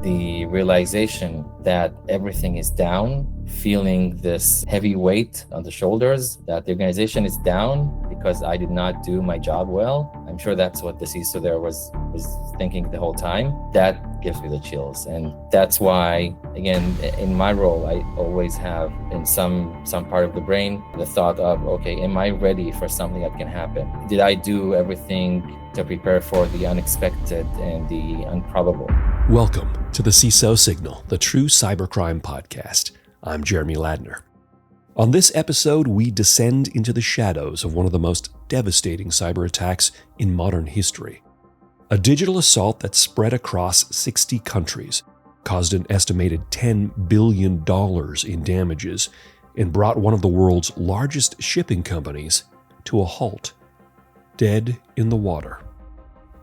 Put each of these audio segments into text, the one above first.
the realization that everything is down, feeling this heavy weight on the shoulders, that the organization is down because I did not do my job well. I'm sure that's what the CISO there was thinking the whole time. That gives me the chills. And that's why, again, in my role, I always have in some part of the brain the thought of, okay, am I ready for something that can happen? Did I do everything to prepare for the unexpected and the improbable? Welcome to the CISO Signal, the true cybercrime podcast. I'm Jeremy Ladner. On this episode, we descend into the shadows of one of the most devastating cyber attacks in modern history. A digital assault that spread across 60 countries, caused an estimated $10 billion in damages, and brought one of the world's largest shipping companies to a halt, dead in the water.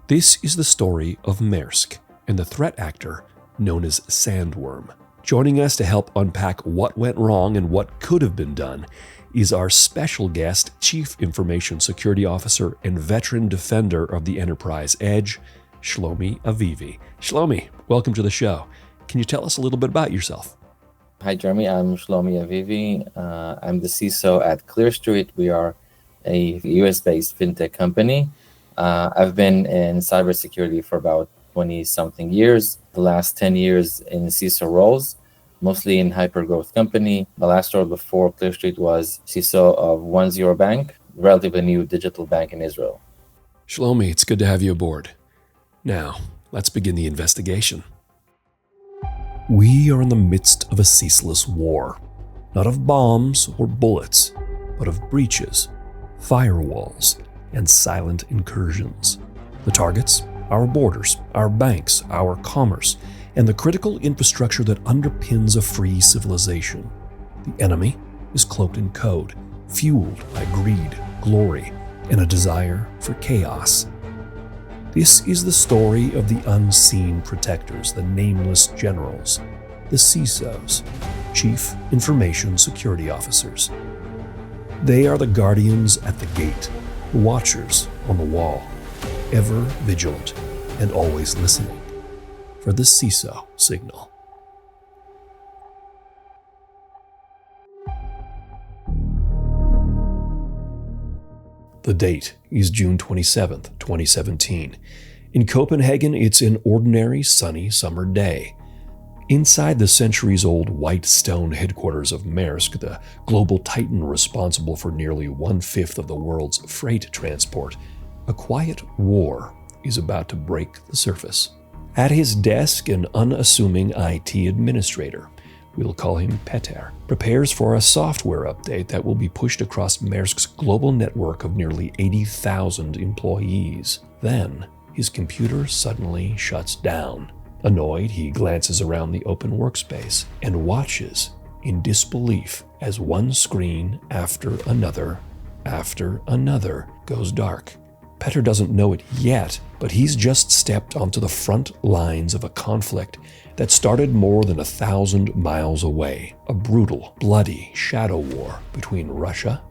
This is the story of Maersk and the threat actor known as Sandworm. Joining us to help unpack what went wrong and what could have been done is our special guest, Chief Information Security Officer and veteran defender of the Enterprise Edge, Shlomi Avivi. Shlomi, welcome to the show. Can you tell us a little bit about yourself? Hi, Jeremy. I'm Shlomi Avivi. I'm the CISO at ClearStreet. We are a US-based fintech company. I've been in cybersecurity for about 20-something years. The last 10 years in CISO roles, mostly in hyper-growth company. The last role before ClearStreet was CISO of 10 Bank, relatively new digital bank in Israel. Shlomi, it's good to have you aboard. Now, let's begin the investigation. We are in the midst of a ceaseless war, not of bombs or bullets, but of breaches, firewalls, and silent incursions. The targets? Our borders, our banks, our commerce, and the critical infrastructure that underpins a free civilization. The enemy is cloaked in code, fueled by greed, glory, and a desire for chaos. This is the story of the unseen protectors, the nameless generals, the CISOs, Chief Information Security Officers. They are the guardians at the gate, the watchers on the wall, ever vigilant and always listening for the CISO signal. The date is June 27th, 2017. In Copenhagen, it's an ordinary sunny summer day. Inside the centuries-old white stone headquarters of Maersk, the global titan responsible for nearly 1/5 of the world's freight transport, a quiet war is about to break the surface. At his desk, an unassuming IT administrator, we'll call him Peter, prepares for a software update that will be pushed across Maersk's global network of nearly 80,000 employees. Then, his computer suddenly shuts down. Annoyed, he glances around the open workspace and watches in disbelief as one screen after another goes dark. Peter doesn't know it yet, but he's just stepped onto the front lines of a conflict that started more than 1,000 miles away. A brutal, bloody shadow war between Russia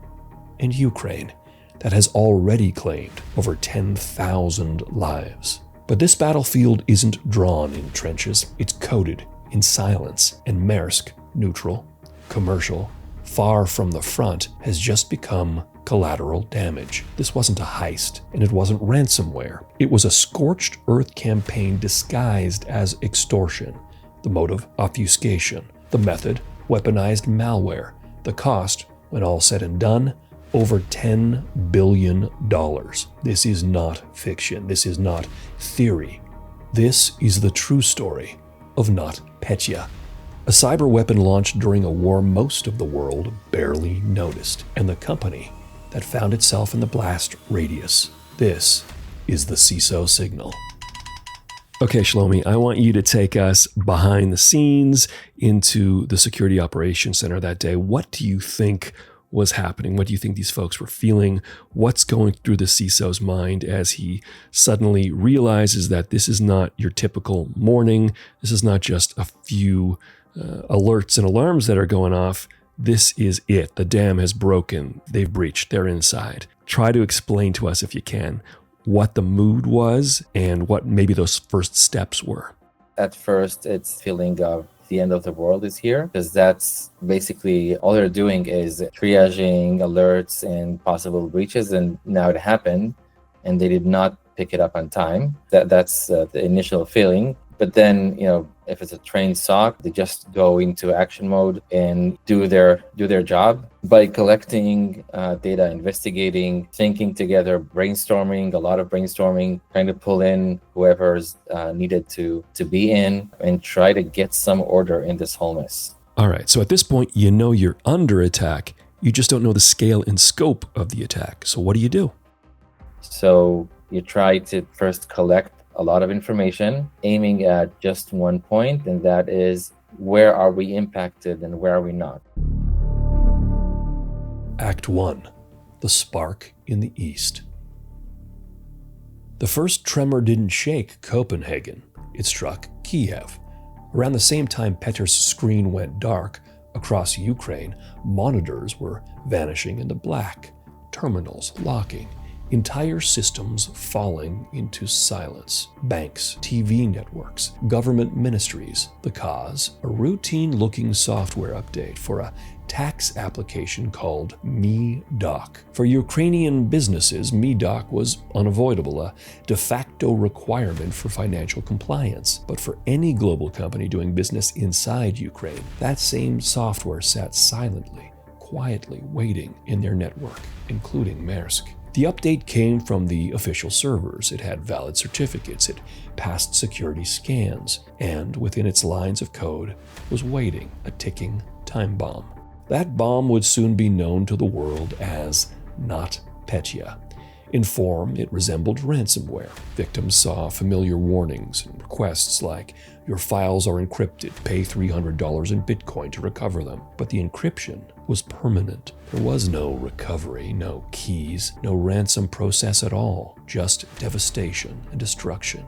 and Ukraine that has already claimed over 10,000 lives. But this battlefield isn't drawn in trenches, it's coded in silence, and Maersk, neutral, commercial, far from the front, has just become collateral damage. This wasn't a heist, and it wasn't ransomware. It was a scorched earth campaign disguised as extortion. The motive, obfuscation. The method, weaponized malware. The cost, when all said and done, over $10 billion. This is not fiction. This is not theory. This is the true story of NotPetya, a cyber weapon launched during a war most of the world barely noticed, and the company that found itself in the blast radius. This is the CISO signal. Okay, Shlomi, I want you to take us behind the scenes into the Security Operations Center that day. What do you think was happening? What do you think these folks were feeling? What's going through the CISO's mind as he suddenly realizes that this is not your typical morning? This is not just a few alerts and alarms that are going off. This is it. The dam has broken. They've breached. They're inside. Try to explain to us, if you can, what the mood was and what maybe those first steps were. At first, it's feeling of the end of the world is here, because that's basically all they're doing is triaging alerts and possible breaches, and now it happened and they did not pick it up on time. That's the initial feeling. But then, if it's a trained SOC, they just go into action mode and do their job by collecting data, investigating, thinking together, brainstorming, a lot of brainstorming, trying to pull in whoever's needed to be in and try to get some order in this whole mess. All right, so at this point, you know you're under attack. You just don't know the scale and scope of the attack. So what do? So you try to first collect a lot of information, aiming at just one point, and that is, where are we impacted and where are we not? Act 1. The spark in the east. The first tremor didn't shake Copenhagen. It struck Kiev. Around the same time Petr's screen went dark, across Ukraine, monitors were vanishing into black, terminals locking, entire systems falling into silence. Banks, TV networks, government ministries. The cause? A routine-looking software update for a tax application called MeDoc. For Ukrainian businesses, MeDoc was unavoidable, a de facto requirement for financial compliance. But for any global company doing business inside Ukraine, that same software sat silently, quietly waiting in their network, including Maersk. The update came from the official servers. It had valid certificates, it passed security scans, and within its lines of code was waiting a ticking time bomb. That bomb would soon be known to the world as NotPetya. In form, it resembled ransomware. Victims saw familiar warnings and requests like, "Your files are encrypted, pay $300 in Bitcoin to recover them." But the encryption was permanent. There was no recovery, no keys, no ransom process at all, just devastation and destruction.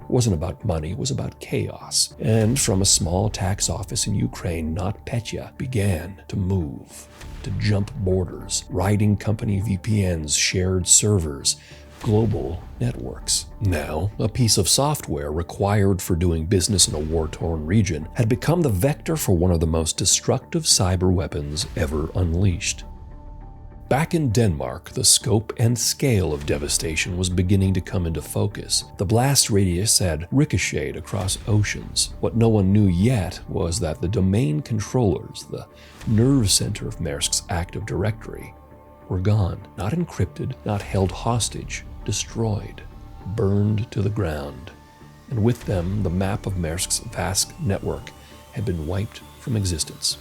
It wasn't about money, it was about chaos. And from a small tax office in Ukraine, NotPetya began to move, to jump borders, riding company VPNs, shared servers, global networks. Now, a piece of software required for doing business in a war-torn region had become the vector for one of the most destructive cyber weapons ever unleashed. Back in Denmark, the scope and scale of devastation was beginning to come into focus. The blast radius had ricocheted across oceans. What no one knew yet was that the domain controllers, the nerve center of Maersk's Active Directory, were gone. Not encrypted, not held hostage, destroyed, burned to the ground. And with them, the map of Maersk's vast network had been wiped from existence.